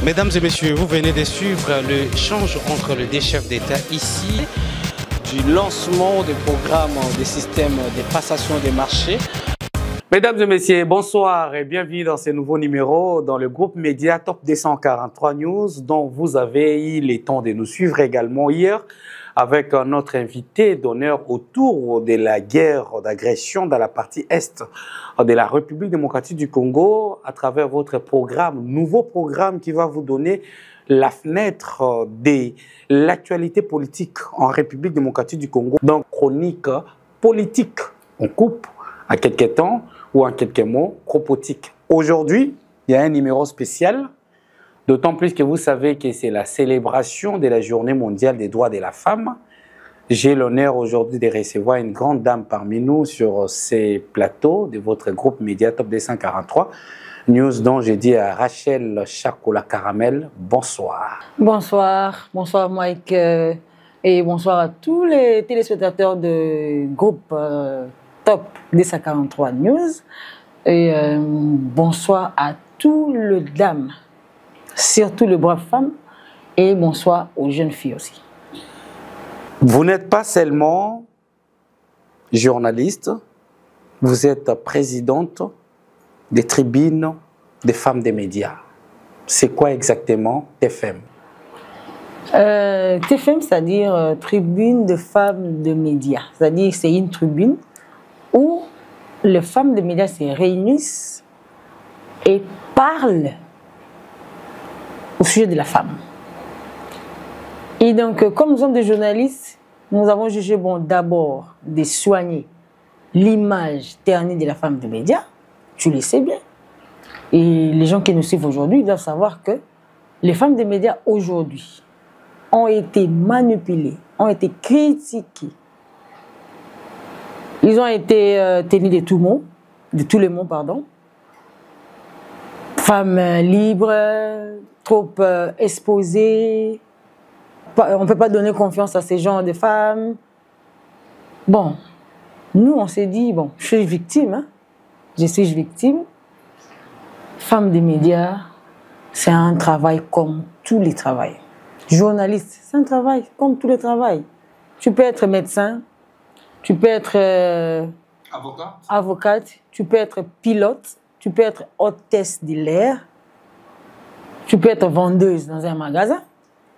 Mesdames et messieurs, vous venez de suivre l'échange entre les deux chefs d'État ici du lancement des programmes des systèmes de passation des marchés. Mesdames et messieurs, bonsoir et bienvenue dans ce nouveau numéro dans le groupe média Top 243 News dont vous avez eu le temps de nous suivre également hier avec notre invité d'honneur autour de la guerre d'agression dans la partie est de la République démocratique du Congo à travers votre programme, nouveau programme qui va vous donner la fenêtre de l'actualité politique en République démocratique du Congo. Donc, chronique politique, on coupe en quelques temps ou en quelques mots, cropotique. Aujourd'hui, il y a un numéro spécial, d'autant plus que vous savez que c'est la célébration de la Journée mondiale des droits de la femme. J'ai l'honneur aujourd'hui de recevoir une grande dame parmi nous sur ces plateaux de votre groupe média Top 243 News, dont j'ai dit à Rachel Chakola Caramel, bonsoir. Bonsoir, bonsoir Mike et bonsoir à tous les téléspectateurs du groupe Top 243 News et bonsoir à tous les dames, surtout les braves femmes et bonsoir aux jeunes filles aussi. Vous n'êtes pas seulement journaliste, vous êtes présidente des tribunes des femmes des médias. C'est quoi exactement TFM? TFM, c'est-à-dire tribune de femmes de médias. C'est-à-dire c'est une tribune où les femmes de médias se réunissent et parlent au sujet de la femme. Et donc, comme nous sommes des journalistes, nous avons jugé bon d'abord de soigner l'image ternie de la femme de médias. Tu le sais bien. Et les gens qui nous suivent aujourd'hui doivent savoir que les femmes des médias aujourd'hui ont été manipulées, ont été critiquées. Ils ont été tenus de tous les mots, pardon. Femmes libres, trop exposées. On ne peut pas donner confiance à ces genres de femmes. Bon, nous on s'est dit, bon, je suis victime, hein. Je suis victime. Femme des médias, c'est un travail comme tous les travails. Journaliste, c'est un travail comme tous les travails. Tu peux être médecin, tu peux être avocate, tu peux être pilote, tu peux être hôtesse de l'air, tu peux être vendeuse dans un magasin.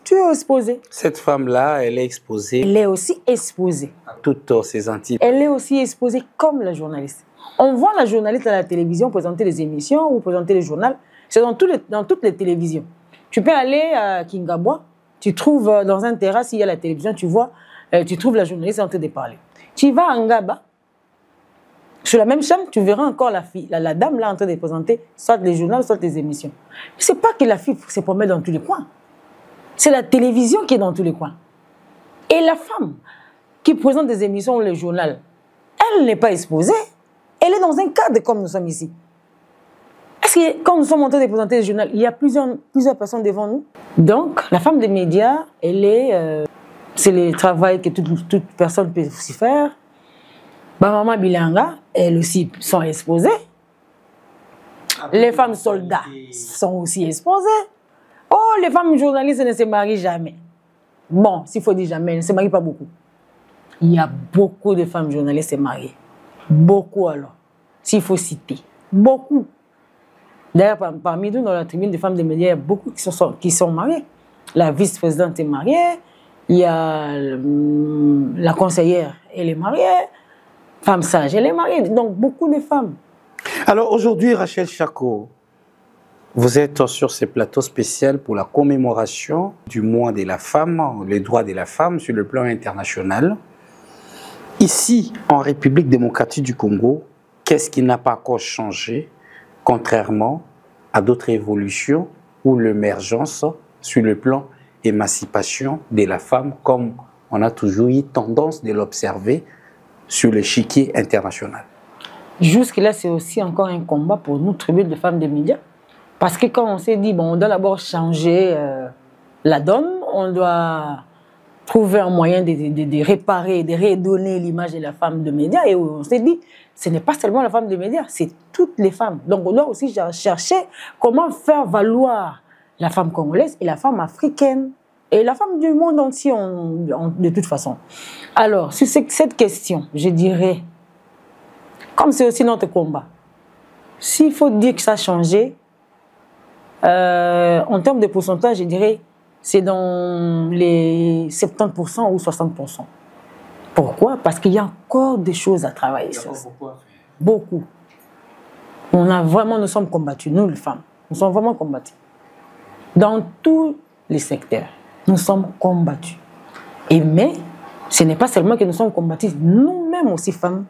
Tu es exposée. Cette femme-là, elle est exposée. Elle est aussi exposée. À toutes ses entités. Elle est aussi exposée comme la journaliste. On voit la journaliste à la télévision présenter les émissions ou présenter le journal. C'est dans toutes les télévisions. Tu peux aller à Kingabwa, tu trouves dans un terrasse, il y a la télévision, tu trouves la journaliste en train de parler. Tu vas à Ngaba, sur la même chaîne, tu verras encore la dame là en train de présenter soit les journaux, soit les émissions. Ce n'est pas que la fille se promène dans tous les coins. C'est la télévision qui est dans tous les coins. Et la femme qui présente des émissions ou le journal, elle n'est pas exposée. Elle est dans un cadre comme nous sommes ici. Est-ce que quand nous sommes en train de présenter le journal, il y a plusieurs personnes devant nous? Donc, la femme des médias, c'est le travail que toute personne peut aussi faire. Maman Bilanga, elles aussi sont exposées. Les femmes soldats sont aussi exposées. Oh, les femmes journalistes ne se marient jamais. Bon, s'il faut dire jamais, elles ne se marient pas beaucoup. Il y a beaucoup de femmes journalistes se marient. Beaucoup alors, s'il faut citer. Beaucoup. D'ailleurs, parmi nous, dans la tribune des femmes des médias, il y a beaucoup qui sont mariées. La vice-présidente est mariée, il y a la conseillère, elle est mariée, femme sage, elle est mariée. Donc, beaucoup de femmes. Alors aujourd'hui, Rachel Chako, vous êtes sur ce plateau spécial pour la commémoration du mois de la femme, les droits de la femme sur le plan international. Ici, en République démocratique du Congo, qu'est-ce qui n'a pas encore changé, contrairement à d'autres évolutions ou l'émergence sur le plan émancipation de la femme, comme on a toujours eu tendance de l'observer sur l'échiquier international? Jusque-là, c'est aussi encore un combat pour nous, tribune de femmes des médias. Parce que quand on s'est dit, bon, on doit d'abord changer la donne, on doit trouver un moyen de réparer, de redonner l'image de la femme de médias. Et on s'est dit, ce n'est pas seulement la femme de médias, c'est toutes les femmes. Donc on doit aussi chercher comment faire valoir la femme congolaise et la femme africaine. Et la femme du monde entier, de toute façon. Alors, sur cette question, je dirais, comme c'est aussi notre combat, s'il faut dire que ça a changé, en termes de pourcentage, je dirais, c'est dans les 70% ou 60%. Pourquoi? Parce qu'il y a encore des choses à travailler sur ça. Beaucoup. Nous sommes combattus, nous les femmes. Nous sommes vraiment combattus. Dans tous les secteurs, nous sommes combattus. Mais ce n'est pas seulement que nous sommes combattus, nous-mêmes aussi femmes,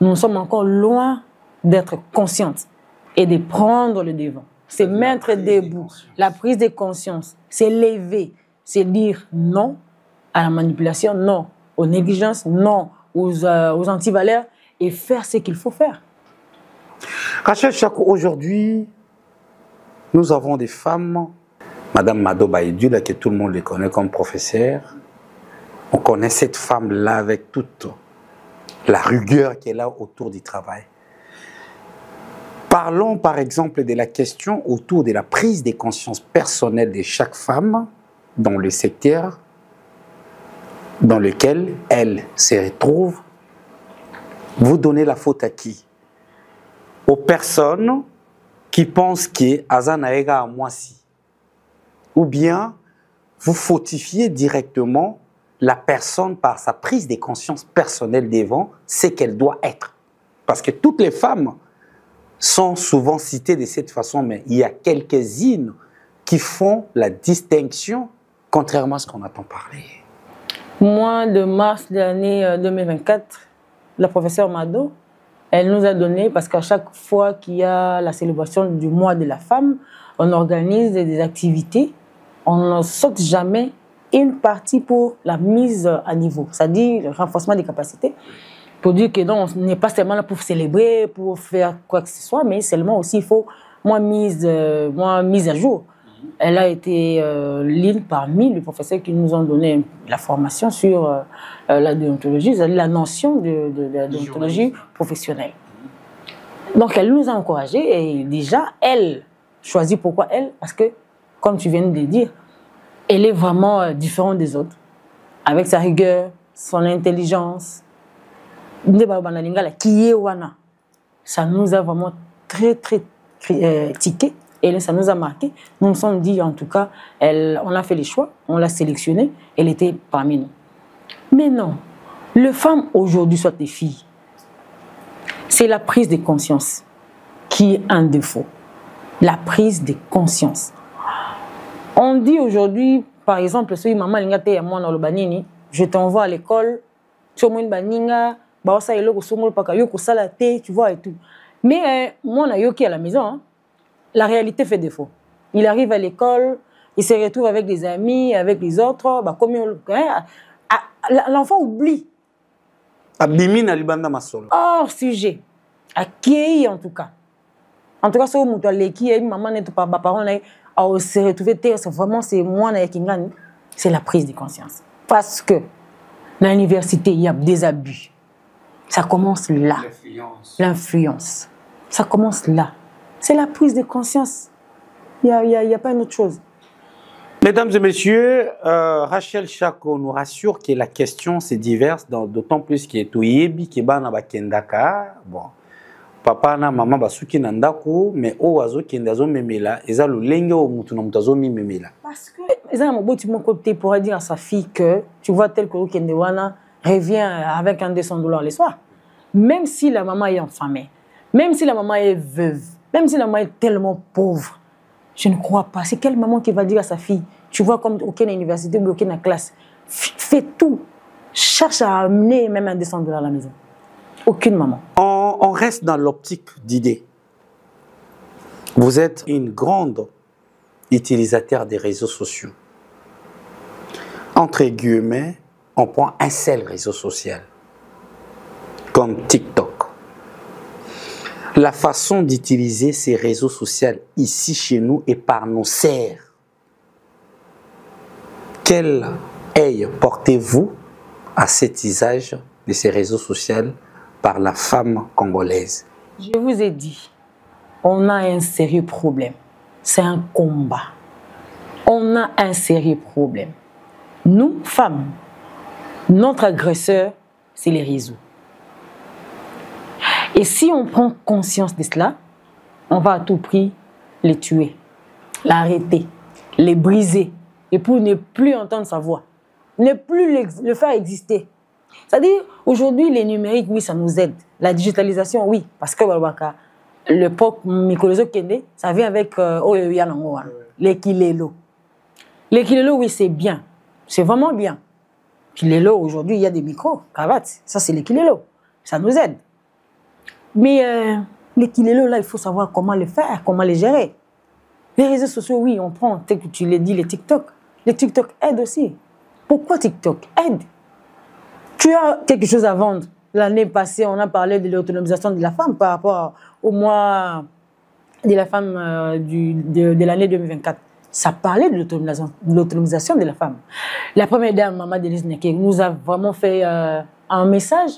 nous sommes encore loin d'être conscientes et de prendre le devant. C'est mettre debout. La prise de conscience, c'est lever, c'est dire non à la manipulation, non aux négligences, non aux antivaleurs et faire ce qu'il faut faire. Rachel Chako, aujourd'hui, nous avons des femmes, Madame Mado Baïdou, que tout le monde les connaît comme professeur. On connaît cette femme-là avec toute la rigueur qu'elle a autour du travail. Parlons par exemple de la question autour de la prise de conscience personnelle de chaque femme dans le secteur dans lequel elle se retrouve. Vous donnez la faute à qui? Aux personnes qui pensent que Azanaega à moi si. Ou bien vous fautifiez directement la personne par sa prise de conscience personnelle devant ce qu'elle doit être. Parce que toutes les femmes sont souvent citées de cette façon, mais il y a quelques-unes qui font la distinction, contrairement à ce qu'on entend parler. Mois de mars de l'année 2024, la professeure Mado, elle nous a donné, parce qu'à chaque fois qu'il y a la célébration du mois de la femme, on organise des activités, on ne saute jamais une partie pour la mise à niveau, c'est-à-dire le renforcement des capacités, pour dire que non, on n'est pas seulement là pour célébrer, pour faire quoi que ce soit, mais seulement aussi il faut mise à jour. Elle a été l'une parmi les professeurs qui nous ont donné la formation sur la déontologie, c'est-à-dire la notion de la déontologie professionnelle. Donc elle nous a encouragés et déjà, elle choisit pourquoi elle, parce que, comme tu viens de le dire, elle est vraiment différente des autres, avec sa rigueur, son intelligence. Ça nous a vraiment très tiqué. Et ça nous a marqué. Nous nous sommes dit, en tout cas, on a fait les choix, on l'a sélectionnée, elle était parmi nous. Mais non, les femmes aujourd'hui, soit des filles, c'est la prise de conscience qui est un défaut. La prise de conscience. On dit aujourd'hui, par exemple, si maman est moi dans le banini, je t'envoie à l'école, tu vois, tu vois et tout. Mais moi, on a yoki à la maison, hein. La réalité fait défaut. Il arrive à l'école, il se retrouve avec des amis, avec les autres. L'enfant oublie. Hors sujet. À qui en tout cas. En tout cas, si maman n'est pas parent, se retrouver vraiment c'est moi c'est la prise de conscience. Parce que dans l'université, il y a des abus. Ça commence là. L'influence. Ça commence là. C'est la prise de conscience. Il n'y a pas une autre chose. Mesdames et messieurs, Rachel Chako nous rassure que la question c'est diverse, d'autant plus qu'il est Toyebi, qui est bana bakendaka. Bon, papa na maman basuki nandako, mais oazo kendazo memela, eza lo lenge o mutu na mutazo mi memela. Parce que eza mo boti mon côté pourrait dire à sa fille que tu vois tel que Kendewana revient avec un $200 le soir. Même si la maman est enfamée, même si la maman est veuve, même si la maman est tellement pauvre, je ne crois pas. C'est quelle maman qui va dire à sa fille, tu vois comme aucune université ou aucune classe, fais tout, cherche à amener même un $200 à la maison. Aucune maman. On reste dans l'optique d'idées. Vous êtes une grande utilisateur des réseaux sociaux. Entre guillemets, on prend un seul réseau social, comme TikTok. La façon d'utiliser ces réseaux sociaux ici chez nous et par nos sœurs. Quel œil portez-vous à cet usage de ces réseaux sociaux par la femme congolaise? Je vous ai dit, on a un sérieux problème. C'est un combat. on a un sérieux problème. Nous, femmes, notre agresseur, c'est les réseaux. Et si on prend conscience de cela, on va à tout prix les tuer, l'arrêter, les briser, et pour ne plus entendre sa voix, ne plus le faire exister. C'est-à-dire, aujourd'hui, les numériques, oui, ça nous aide. La digitalisation, oui, parce que le pop Mikolozo Kende, ça vient avec les kilelo. Les kilelo, oui, c'est bien. C'est vraiment bien. Kilelo, aujourd'hui, il y a des micros, cravates. Ça, c'est les kilelo. Ça nous aide. Mais les kilelo, là, il faut savoir comment les faire, comment les gérer. Les réseaux sociaux, oui, on prend, tel que tu l'as dit, les TikTok. Les TikTok aident aussi. Pourquoi TikTok aide? Tu as quelque chose à vendre. L'année passée, on a parlé de l'autonomisation de la femme par rapport au mois de la femme de l'année 2024. Ça parlait de l'autonomisation de la femme. La première dame, Maman Denise Neke, nous a vraiment fait un message.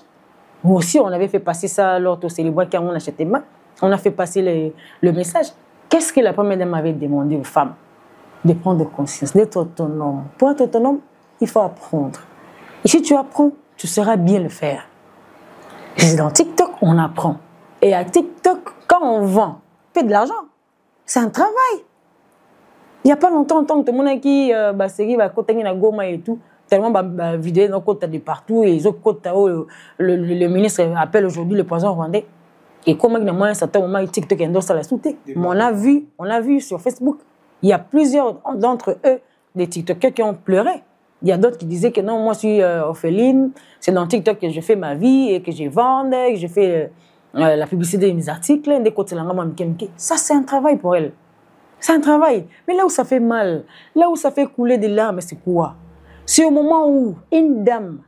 Nous aussi, on avait fait passer ça lors de célébration quand on achetait main. On a fait passer le message. Qu'est-ce que la première dame avait demandé aux femmes? De prendre conscience, d'être autonome. Pour être autonome, il faut apprendre. Et si tu apprends, tu sauras bien le faire. Et dans TikTok, on apprend. Et à TikTok, quand on vend, on fait de l'argent. C'est un travail. Il n'y a pas longtemps, tant que tout le monde a qui va côté na goma et tout, tellement vidéo dans côté de partout et les autres côtés le ministre appelle aujourd'hui le président rwandais. Et comment il y a un certain moment TikTok endosse à la soute. On a vu sur Facebook, il y a plusieurs d'entre eux des TikTokers qui ont pleuré. Il y a d'autres qui disaient que non, moi je suis orpheline, c'est dans TikTok que je fais ma vie et que je vends, que je fais la publicité de mes articles, des côtés ça c'est un travail pour elle. C'est un travail. Mais là où ça fait mal, là où ça fait couler des larmes, c'est quoi? C'est au moment où une dame,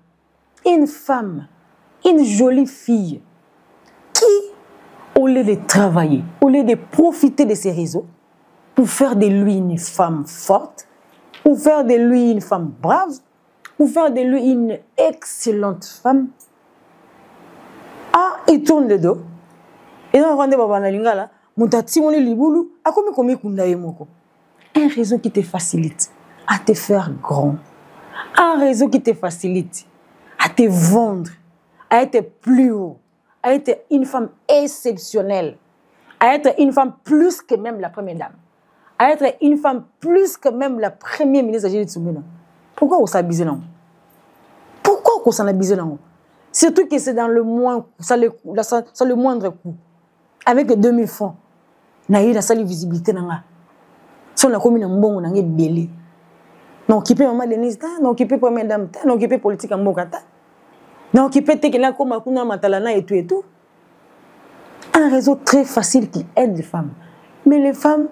une femme, une jolie fille, qui, au lieu de travailler, au lieu de profiter de ses réseaux, pour faire de lui une femme forte, pour faire de lui une femme brave, pour faire de lui une excellente femme, il tourne le dos. Et dans le rendez-vous, un réseau qui te facilite à te faire grand, un réseau qui te facilite à te vendre, à être plus haut, à être une femme exceptionnelle, à être une femme plus que même la première dame, à être une femme plus que même la première ministre de Judith Suminwa. Pourquoi on s'abuse là? Pourquoi on s'en abuse là? Surtout que c'est dans le moindre, ça le moindre coût. Avec 2000 francs, on a eu la seule visibilité. Si on a commis un bon, on a eu belé. On a occupé Maman Denise, on a occupé Première Dame, on a occupé politique en Bokata. On a occupé Tekela Komakuna Matalana et tout et tout. Un réseau très facile qui aide les femmes. Mais les femmes...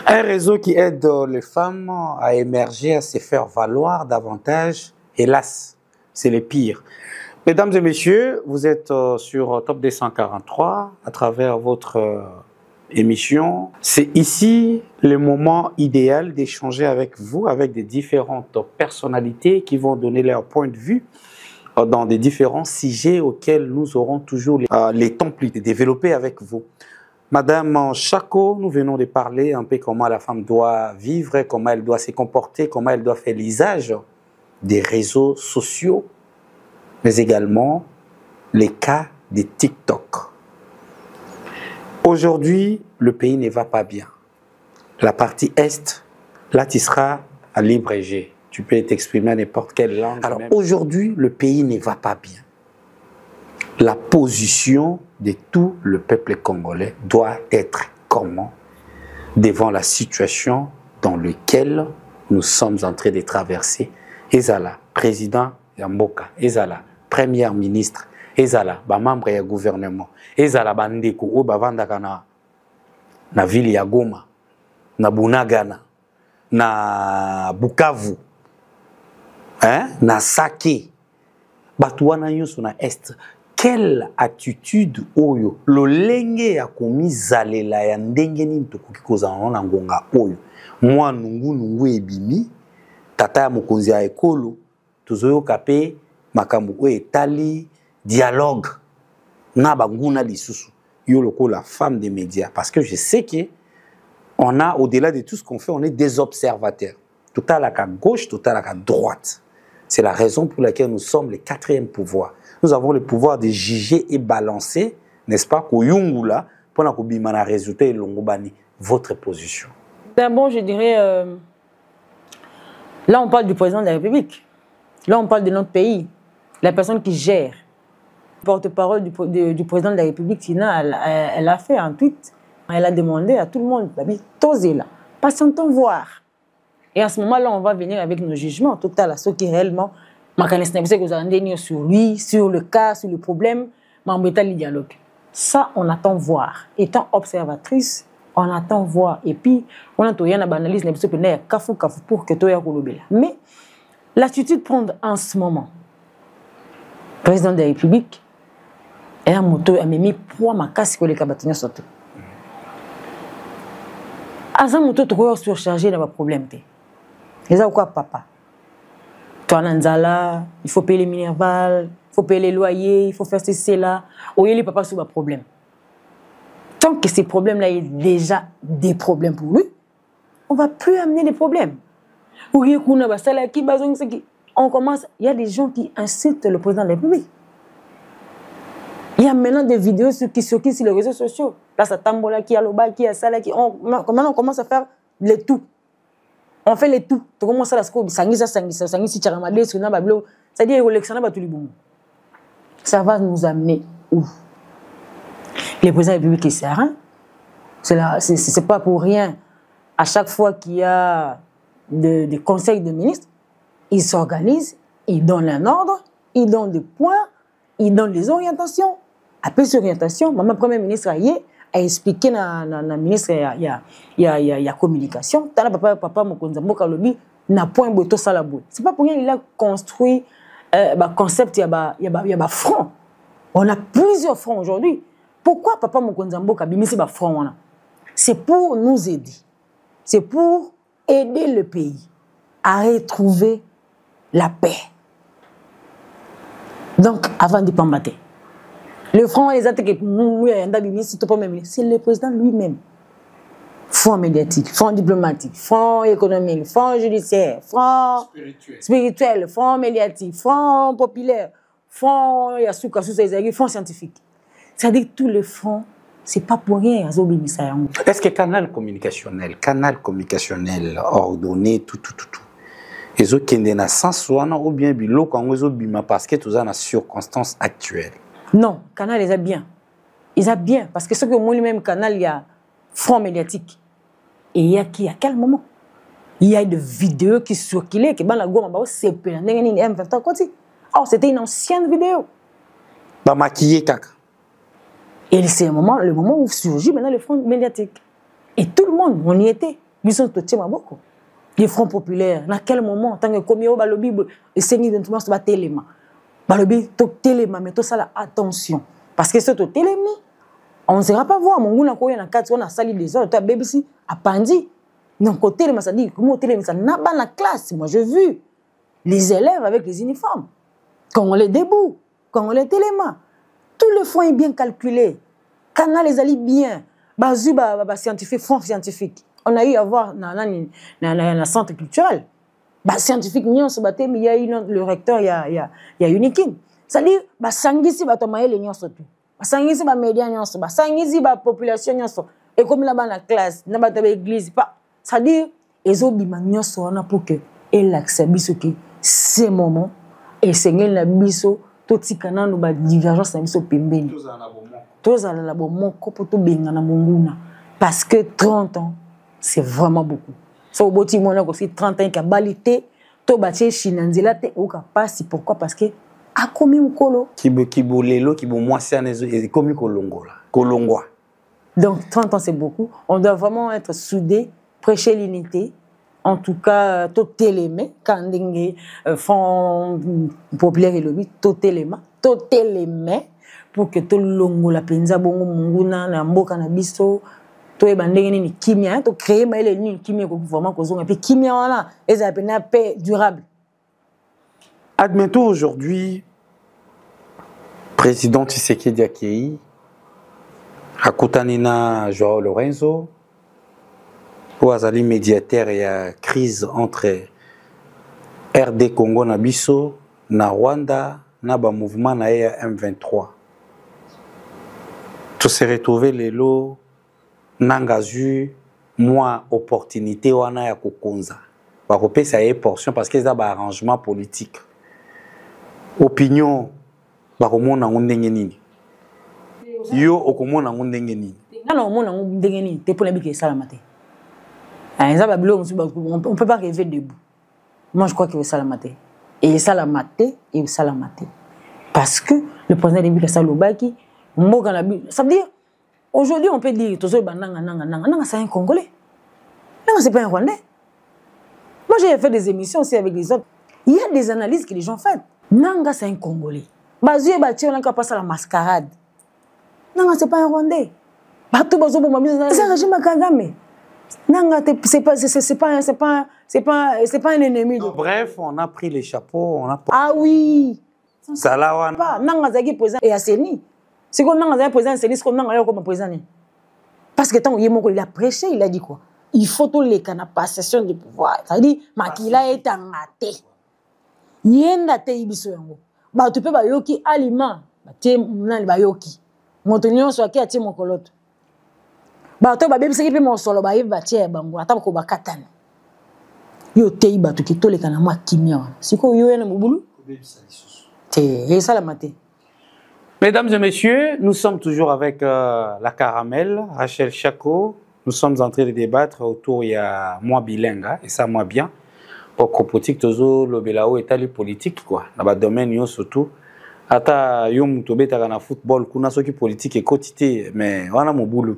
Un réseau qui aide les femmes à émerger, à se faire valoir davantage. Hélas, c'est le pire. Mesdames et messieurs, vous êtes sur Top 243 à travers votre émission. C'est ici le moment idéal d'échanger avec vous, avec des différentes personnalités qui vont donner leur point de vue dans des différents sujets auxquels nous aurons toujours les temps plus de développer avec vous. Madame Chako, nous venons de parler un peu comment la femme doit vivre, comment elle doit se comporter, comment elle doit faire l'usage des réseaux sociaux, mais également les cas de TikTok. Aujourd'hui, le pays ne va pas bien. La partie Est, là, tu seras à libre-égé. Tu peux t'exprimer à n'importe quelle langue. Alors aujourd'hui, le pays ne va pas bien. La position de tout le peuple congolais doit être comment devant la situation dans laquelle nous sommes en train de traverser. Ezala, président Yamboka, Ezala, première ministre, Ezala, membre du gouvernement, Ezala, bandeko, ou bavandaka na ville ya Goma, na Bunagana, na Bukavu, na Sake, batuana nyonso na Est. Quelle attitude oyo lolenge ya komizalela ya ndenge nini tokoki kozala na ngonga oyo mwa nungu ebimi tata ya mokonzi ya ekolo tozoyoka pe makambo oyo etali dialogue na banguna lisusu yo lokola femme des médias parce que je sais que on a, au-delà de tout ce qu'on fait, on est des observateurs. Tout à la gauche, tout à la droite. C'est la raison pour laquelle nous sommes le quatrième pouvoir. Nous avons le pouvoir de juger et balancer, n'est-ce pas, pour la résultat et votre position. D'abord, je dirais, là on parle du président de la République. Là on parle de notre pays. La personne qui gère. Porte-parole du président de la République, Tina, elle a fait un tweet. Elle a demandé à tout le monde, tosez là, patientons voir. Et à ce moment-là, on va venir avec nos jugements. Tout à l'heure, ce qui réellement, ma connaissance, que vous avez sur lui, sur le cas, sur le problème, m'embêter le dialogue. Ça, on attend voir. Étant observatrice, on attend voir. Et puis, on a une analyse pour que tout soit. Mais l'attitude prendre en ce moment, président de la République, elle a mis pour ma casse que les cabatiniers surtout. Asa moto to surchargé dans le problème. Et ça quoi papa? Toi Nanzala, il faut payer les minerval, il faut payer les loyers, il faut faire ceci là. Ou il papa sur le problème. Tant que ces problèmes-là sont déjà des problèmes pour lui, on ne va plus amener des problèmes. On commence, il y a des gens qui incitent le président de la République. Il y a maintenant des vidéos sur les réseaux sociaux. Là, ça tambola, qui a le bas, qui a ça, là, maintenant, on commence à faire les tout. On fait les tout. Tu commences à la scope, ça, c'est-à-dire ça va nous amener où? Les présidents de la République, c'est rien. C'est pas pour rien. À chaque fois qu'il y a des conseils de ministres, ils s'organisent, ils donnent un ordre, ils donnent des points, ils donnent des orientations. Après ces orientations, maman premier ministre a expliqué à la ministre il y a communication. Papa Mokonzamboka lobi n'a point boto salabo. C'est pas pour rien il a construit concept il y a front. On a plusieurs fronts aujourd'hui. Pourquoi papa Mokonzamboka bimisi ba front là? C'est pour nous aider. C'est pour aider le pays à retrouver la paix. Donc avant de combattre. Le front, les attaques, c'est le président lui-même. Front médiatique, front diplomatique, front économique, front judiciaire, front spirituel, front médiatique, front populaire, front front scientifique. C'est-à-dire que tous les fronts, ce n'est pas pour rien. Est-ce que canal communicationnel ordonné, tout. Ils ont un sens ou bien parce que tout ça dans circonstances actuelles. Non, Canal, ils a bien. Ils a bien. Parce que ce que moi, même Canal, il y a front médiatique. Et il y a qui? À quel moment? Il y a des vidéos qui circulaient, qui c'est oh, c'était une ancienne vidéo. Bah, maquillé, caca. Et c'est le moment où surgit maintenant le front médiatique. Et tout le monde, on y était. Ils sont tous beaucoup. Les fronts populaires, à quel moment, tant que comme yo balobi, et c'est ni dans tout téléma. Balobi to téléma, mais tout ça là, attention. Parce que c'est au téléma, on ne sera pas voir. Mon goût n'a pas eu un cadre, on a sali des autres, tu as bébé si, à Pandi. Donc au téléma, ça dit, comment au téléma, ça n'a pas la classe. Moi, j'ai vu les élèves avec les uniformes. Quand on les debout, quand on les téléma, tout le fond est bien calculé. Canal les allie bien. Bazu, scientifique, front scientifique. On a eu à voir dans le centre culturel. Scientifique, mais il y a eu le recteur, il y a Unikin. C'est-à-dire, sangisi batomaye les nyonso tout. Sangisi médias nyonso, sangisi population nyonso. Et comme là-bas la classe, na ba église pas. C'est-à-dire, les obima nyonso on a pour que elle accepte que ces moments et Seigneur na biso tout tikana no ba divergence na biso pembeni. Tous à la bon pour tout benga na munguna parce que 30 ans c'est vraiment beaucoup. Ça au boti mona aussi 30 ans ka balité to batie chinanzela te o ka passe pourquoi parce que a komi mukolo kibo lelo kibo mwasi anezo et komi kolongwa. Donc 30 ans c'est beaucoup, on doit vraiment être soudés, prêcher l'unité. En tout cas, tout télémé, quand font populaire et lobby, tout télémé, pour que tout le monde la penza bongo munguna na mboka na biso to e bandenge ni kimia to créer ma ele ni kimia ko vraiment ko zonga puis kimia wana eza pena paix durable. Admettons aujourd'hui président Tshisekedi Akei akutani na Joao Lorenzo Ouazali médiateur et la crise entre RD Congo na biso na Rwanda na ba mouvement na M23. Tout se retrouver les lots nangazu moins opportunité wana ya kokonza. Ba kopesa y portion parce que ça ba arrangement politique. Opinion ba komona ndenge nini. Yo okomona ndenge nini. Na omona ndenge nini te pour nabiki sala matin. On ne peut pas rêver debout. Moi, je crois qu'il veut ça la mater. Et ça la mater, et ça la mater. Parce que le président de l'État, ça veut dire, aujourd'hui, on peut dire, Nanga, c'est un Congolais. Nanga, c'est pas un Rwandais. Moi, j'ai fait des émissions aussi avec les autres. Il y a des analyses que les gens font. Nanga, c'est un Congolais. Bazu et Bati, on a passé à la mascarade. Nanga, c'est pas un Rwandais. Batou, Bazo, c'est un régime Kagame. C'est pas un ennemi. Non, bref, on a pris les chapeaux. Ah oui. Ça là, Nangazaki président et Asseni. C'est qu'on Nangazaki président, c'est qu'on Nangazaki comme président. Parce que tant qu'il a prêché, il a dit quoi? Il faut tous les canaux possession du pouvoir. C'est-à-dire, Makila est en maté. Yenda te ibiso yango. Ba tu peux ba yoki aliment. Ba te nani ba yoki. Montonyo so ki ati mokoloto. Bato ba bebisa ki pe mo solo ba yiba tie bango ata ko bakatana yo tei bato ki toleka na mwa kimia wana siko yo yana mubulu te esa la maté. Mesdames et messieurs, nous sommes toujours avec la Caramel, Rachel Chako. Nous sommes en train de débattre autour il y a moi bilingue et ça moi bien. Pour politique tozo lobelao état politique quoi. Na ba domaine yo surtout ata yo muto betaka na football kuna soki politique et quotité mais wana mobulu.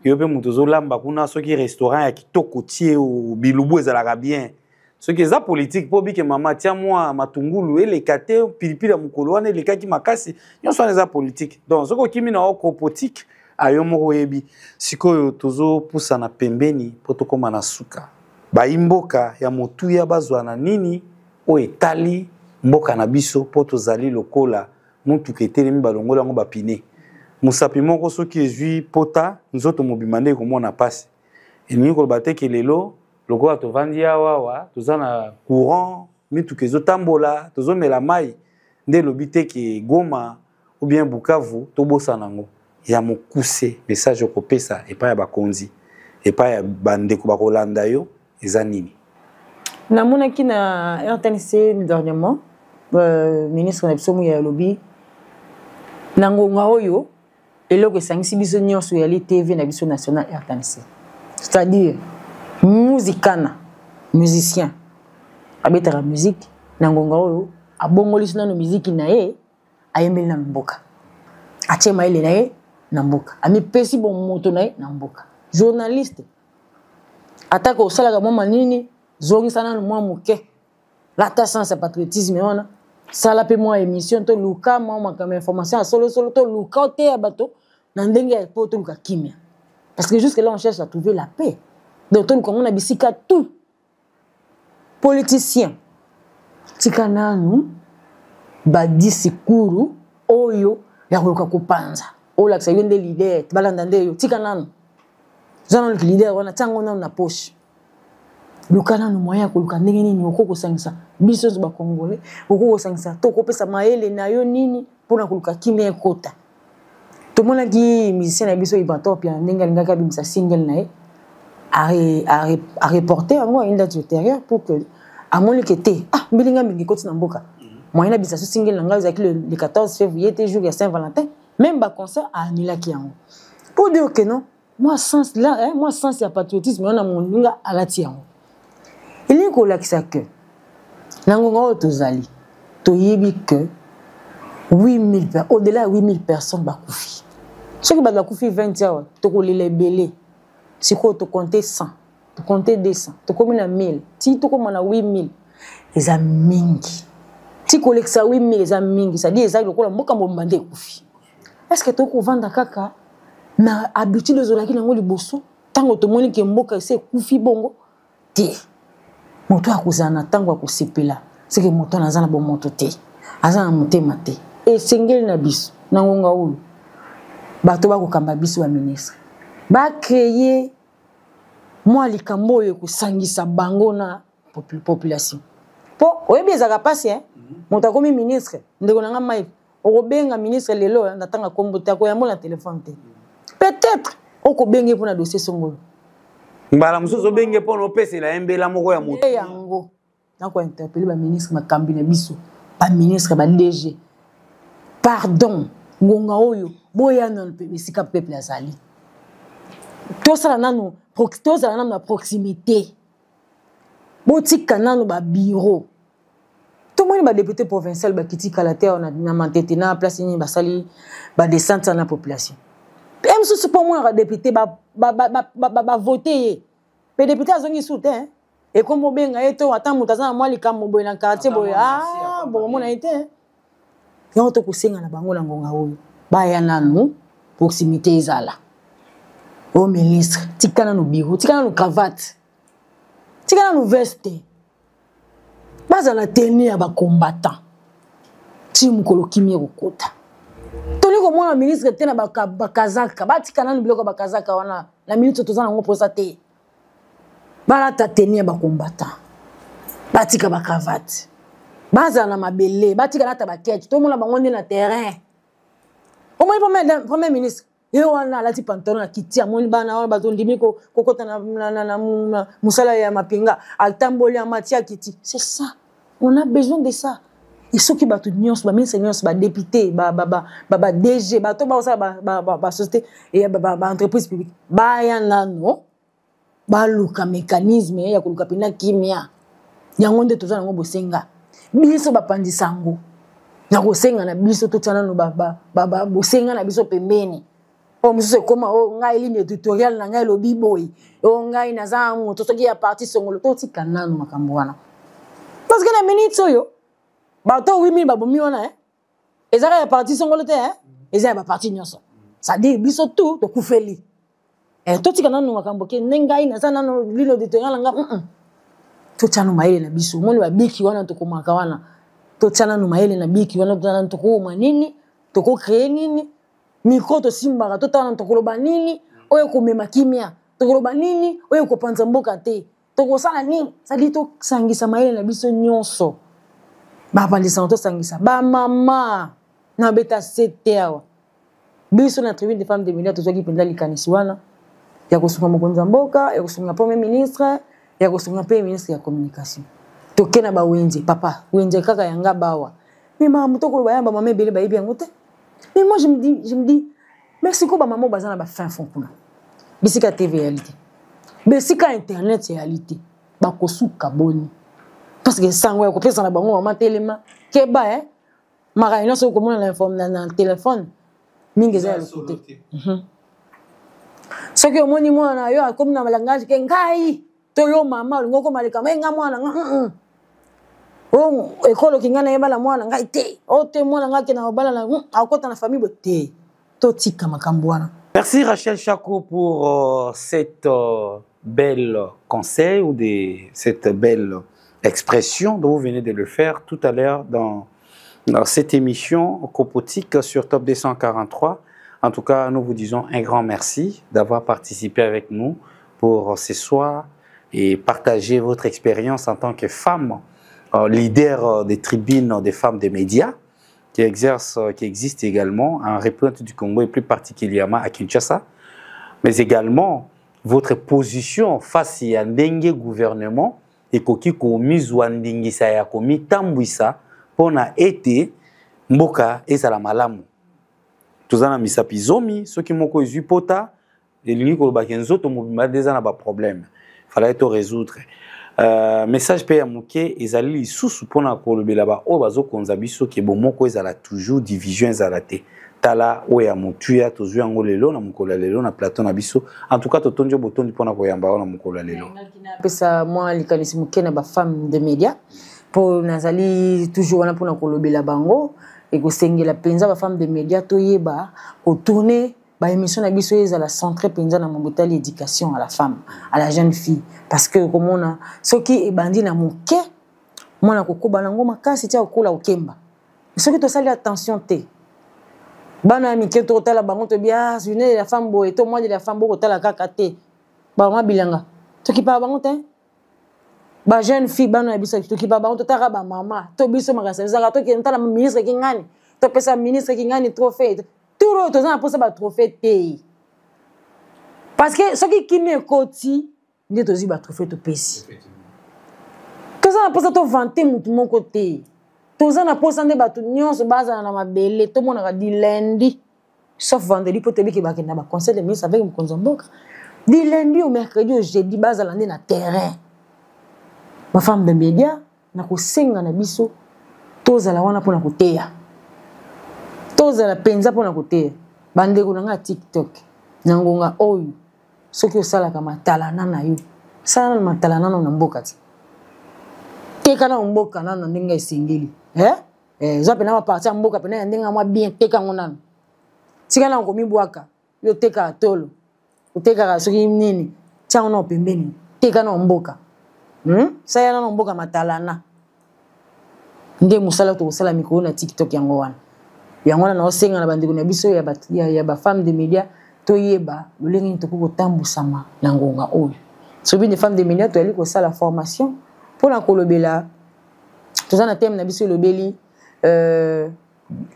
Yo pe mutozo lamba kuna soki restaurant ya kitoko tie ou bilubu ezalaka bien. Soki eza politique po bike mama tia moi matungulu ele kate pilipili ya mukolo wana ele kaki makasi nyonso eza politique. Donc soko kimi na oko politique ayo moko yebi sikoyo tozo pusa na pembeni po tokoma na suka. Ba imboka ya motuya bazwana nini o etali mboka na biso po tozali lokola mutu ketelemi balongola ngo bapine. Musapi moko soki ezui pota nzoto mobimande komona pasi. Elingi koloba te ke lelo lokola tovandi awa tozana courant mitu kezo tambola tozomela mai nde lobi te ke Goma ou bien Bukavu tobosa nango ya mokuse message kopesa epa ya bakonzi epa ya bandeko bakolanda yo eza nini. Namonaki na RTNC dernièrement ministre na biso ya lobby nangonga oyo eloko esangisi biso nyonso ya TV na biso national RTNC. C'est-à-dire musicana musicien abetaka musique nangonga oyo abongolisi na musique na ye ayembeli na mboka achema ile na ye na mboka amipesi bon moto na ye na mboka journaliste ataka osalaka mwa nini zongisa na mwa muke lata sans patriotisme wana sala pe moi émission to luka moi makama information solo to luka te ya bato na ndenge ya po to luka kimia parce que jusque là on cherche à trouver la paix donc to luka on a bisika tout politicien tikananu ba disikuru oyo ya luka kopanza o la sayende leader balanda ndeyo tikananu zana le leader wana tango na poche lukana no moya ko luka ndenge nini okoko sangisa biso ba congolais okoko sangisa to kopesa maele na yo nini pona kuluka kimia ekota to mona ki musicien na biso ibato pia ndenge ngaka bimisa single na a reporter en une date ultérieure pour que amoni kete bilinga mingi koti na mboka moyena bisa single nga ezaki le 14 février te jour ya Saint-Valentin même ba concert a annulé ki yango pour dire que non moi sens là moi sens ya patriotisme on a mon linga alati yango. Il est kolakisa que nangonga otozali toyebi que 8000 au-delà de 8000 personnes bakufi. Ceux qui bakufi 20 heures to kolela belé. Si ko to compter 100, to compter 200, to komina 1000, ti to komana 8000 eza mingi. Ti kolekisa 8000 eza mingi, ça dit eza lokola mboka mbande kufi. Est-ce que to ko vanda kaka na habitude zolaki nango liboso tango to moni ke mboka ese kufi bongo ti moto akuzana tango akusepela c'est que moto nazana bon moto te azana motema te e sengeli na biso nangonga oyo bato bakokamba biso ba ministre ba créer moi likambo oyo kosangisa bango na population po oyebi ezaka pasi moto akomi ministre ndeko nanga mai okobenga ministre lelo natanga kombo te akoyambo na telefone te peut-être okobenge mpona dossier songolo mbala mosusu obenge mpona opesela embela moko ya moto yango nakointerpele baministre makambi na biso baministre badg pardon ngonga oyo boyana esika peuple azali tosala nano na proximité botika nano babureau tomoni badéputé provincial bakiti kala te na matete na place nini basali badescente na population mosusu mpo mwana badéputé bavote ye mpe député azongi su te ekomi obenga ye to ata moto aza na mwa likambo boye na quartier boye bokomona ye te yango tokosenga na bango na ngonga oyo baya nanu proximité ezala o ministre tika nanu bureau tika nanu cravate tika nanu veste bazala tenue ya bacombattant ti mokolo kimi ekokota toli komona ministre te na bakazaka batika nanu biloko bakazaka wana na minute toza nango mposa te balata tenue ya bacombattant batika bacravate bazala na mabele batika nata bakete tomona bango nde na terrain omoni premier ministre ye wana alati pantalon na kiti amoni bana wana bazondimi kokota na mosala ya mapinga atamboli amati ya kiti c'est ça on a besoin de ça et soki bato nyonso baministre nyonso badéputé badg bato baosala basociété et baentreprise publique baya nano baluka mécanisme ya koluka mpena kimia yango nde toza nango bosenga biso bapandisa yango na kosenga na biso totia nano bosenga na biso pembeni o mosusu ekoma ngai ligne éditoriale na ngai elobi boye ngai naza moto soki ya parti songolo totika nano makambo wana parce que na minute oyo bato 8000 babomi wana ezaka ya parti songolo te eza ya baparti nyonso c'est-à-dire biso tu tokufeli totika nano makambo ke nde ngai naza nano ligne éditoriale nga totia nano mayele na biso moni babiki wana tokomaka wana totia nano mayele na biki wana totana tokoma nini tokocrée nini micro tosimbaka totala tokoloba nini oyo komema kimia tokoloba nini oyo kopanza mboka te tokosala nini sali tosangisa mayele na biso nyonso bapandisa tosangisa bamama na beta 7 awa biso na tribune des femmes de médias tozwaki mpenza likanisi wana ya kosunga mokonzi ya mboka ya kosunga premier ministre ya kosunga mpe ministre ya communication toke na bawenze papa wenze kaka yanga bawa mais maman tokoloba ya bamama ebele bayebi yango te. Mais moi, je me dis, Mexico, maman, bazana ba fin fond kuna. Bisika TV réalité. Bisika internet réalité. Ba kosu kaboni. Parce que ça ouais, ko pesa na bango maman telema. Keba mara ino so komona na informe na téléphone. Mingi za le côté. Ce que moni mwana yo comme na langage ke ngai. To yo mama ngoko malika menga mwana. Oh, ekolo kingana yebala mwana ngai te. O te mwana ngaki na obala na akota na famille bote. Totika makambo wana. Merci Rachel Chako pour cette belle conseil ou cette belle expression dont vous venez de le faire tout à l'heure dans cette émission Copotique sur Top 243. En tout cas, nous vous disons un grand merci d'avoir participé avec nous pour ce soir et partager votre expérience en tant que femme leader des tribunes des femmes des médias qui existe également en République du Congo et plus particulièrement à Kinshasa, mais également votre position face à ndenge gouvernement et koki komi zwandingisa ya komi tambwisa pona ete mboka ezala malamu tozana misapi zomi soki moko ezui pota elingi koloba kenzoto mobima déjà na ba problème fallait to résoudre. Message pe ya muke ezali lisusu pona kolobela ba o bazo konza biso ke bomoko ezala toujours division ezala te tala o ya mutu ya tozu yango lelo na mukola lelo na plateau na biso en tout cas totondio botondi pona koyamba na mukola lelo pesa moi likanisi muke na ba femme de médias pour nazali toujours wana pona kolobela bango et ko sengela penza ba femme de médias toyeba ko tourner ba émission na biso ezala centré penza na mobotali éducation à la femme à la jeune fille parce que comme on a soki ebandi na muke mwana kokoba nango makasi tia okola okemba soki to sali attention te bana mike to tala bango to bien une la femme bo et to moi de la femme bo ko tala kaka te ba ma bilanga Tu qui pas bon temps. Ba jeune fille ba na biso tu qui pas bon to ta ba maman. To biso magasa za to ki ntala ministre ki ngani. To pesa ministre ki ngani trophée. Tout le temps pour ça ba trophée té. Parce que ce qui me koti ndi to zi ba trophée to pesi. Que ça pour ça to vanter mon côté. To za na posa nde ba to nyonso baza na mabele to mona ka di lundi. Sauf vendredi pour te dire que ba kenda ba conseil de ministre avec Mkonzo Mboka. Du lundi au mercredi au jeudi base à l'année na terrain. Ma femme de média na ko senga na biso toza la wana pona koteya. Toza la penza pona koteya. Bande ko nga TikTok. Nangonga oyo. Soki osala ka matalana na yo. Sala matalana na mboka ti. Teka na mboka na ndinga esengeli. Zape na ma parti mboka pena ndinga mwa bien teka ngona. Tika na ngomi bwaka yo teka atolo. Uteka soki nini tia ona pembeni teka na mboka saya na mboka matalana nde musala to sala mikolo na TikTok yango wana na osenga na bandeko na biso ya ba femme de média to yeba lolengi to ko tambusama na ngonga oyo so bi de femme de média to ali ko sala formation pour na kolobela to za na thème na biso lobeli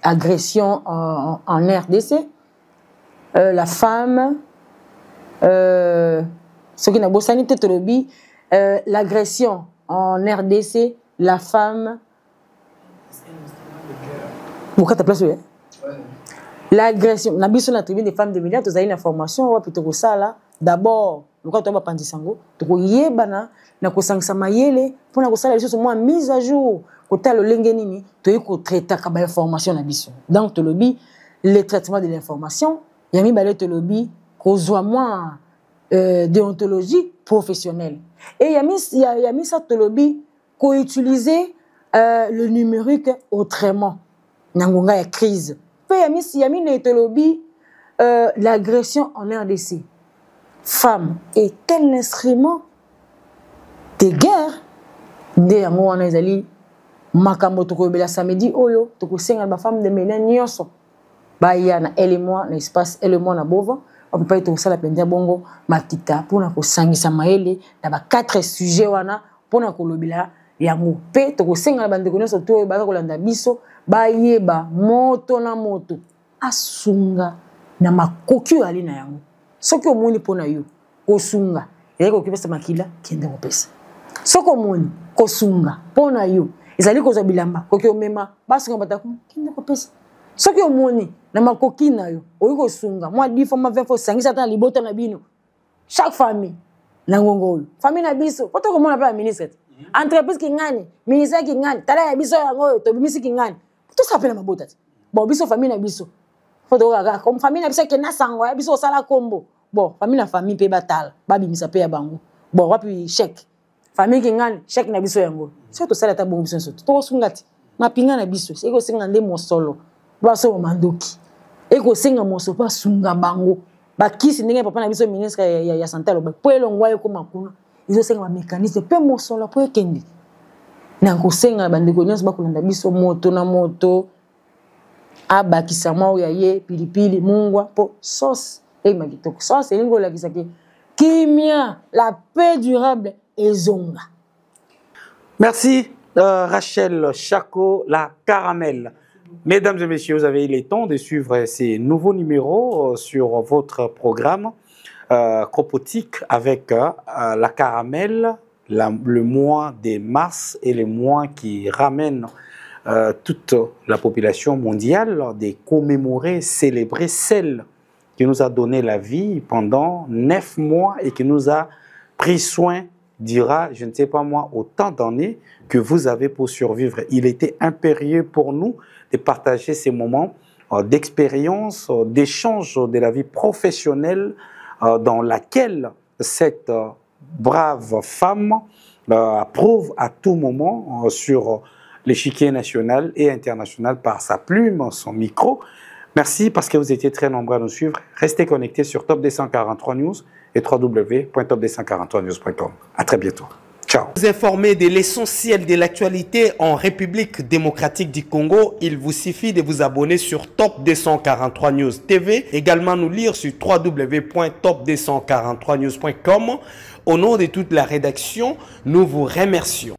agression en RDC la femme ce qui n'a pas sanité tolobi l'agression en RDC la femme pourquoi ta place l'agression na biso na tribune des femmes de médias to za une information wa plutôt ça là d'abord le quand to ba pandisango to ko yebana na ko sangisa mayele pour na ko sala biso moi mise à jour ko talo lenge nini to yiko traiter ka ba information na biso donc tolobi le traitement de l'information yami balé tolobi kozwa moins déontologie professionnelle. Et il y a mis ça tolobi qu'on utiliser le numérique autrement. Nangonga ya crise. Puis il y a mis tolobi l'agression en RDC. Femme est-elle l'instrument de guerre? Nde yango wana ezali makambo tokobela samedi oyo tokosenga ba femme de ménage nyonso. Ba yana elle et moi l'espace elle et moi na bova. On peut pas être au sala pendia bongo makita pour na ko sangisa maele na ba 4 sujets wana pour na ko lobila ya mope to ko senga na bande koneso to ba ko landa biso ba yeba moto na moto asunga na makoki ali na yango soki omoni pona yo kosunga yeko kipesa makila kende kopesa soko omoni kosunga pona yo ezali ko bilamba koki omema basunga bataku kende kopesa soki omoni na makoki na yo oyiko sunga moi 10 fois 20 fois sangisa ta libota na bino chaque famille na ngongo famille na biso poto ko mona pa ministre entreprise ki ngani ministre ki ngani tala ya biso yango to bimisi ki ngani to sapela mabota bon biso famille na biso poto ka comme famille na biso ke na sango ya biso sala kombo bon famille na famille pe batala ba bimisa pe ya bango bon wapi chèque famille ki ngani chèque na biso yango so to sala ta bon biso so to sungati mapinga na biso eko singa nde mosolo baso mandoki eko senga moso pa sunga bango bakisi ndenge papa na biso ministre ya santé lo po elongwa eko makuna izo senga ba mécanisme pe moso la po ekende na ko senga bandeko nyonso bakolanda biso moto na moto abakisa mwa ya ye pilipili mungwa po sauce e magitoko sauce elingo la kisaki kimia la paix durable ezonga. Merci Rachel Chako, la caramel. Mesdames et messieurs, vous avez eu le temps de suivre ces nouveaux numéros sur votre programme Cropotique avec la caramel, le mois de mars et le mois qui ramène toute la population mondiale de commémorer, célébrer celle qui nous a donné la vie pendant 9 mois et qui nous a pris soin durant, je ne sais pas moi, autant d'années que vous avez pour survivre. Il était impérieux pour nous de partager ces moments d'expérience, d'échange de la vie professionnelle dans laquelle cette brave femme prouve à tout moment sur l'échiquier national et international par sa plume, son micro. Merci parce que vous étiez très nombreux à nous suivre. Restez connectés sur Top 243 News et www.top243news.com. À très bientôt. Ciao. Vous informer de l'essentiel de l'actualité en République démocratique du Congo, il vous suffit de vous abonner sur Top 243 News TV. Également nous lire sur www.top243news.com. Au nom de toute la rédaction, nous vous remercions.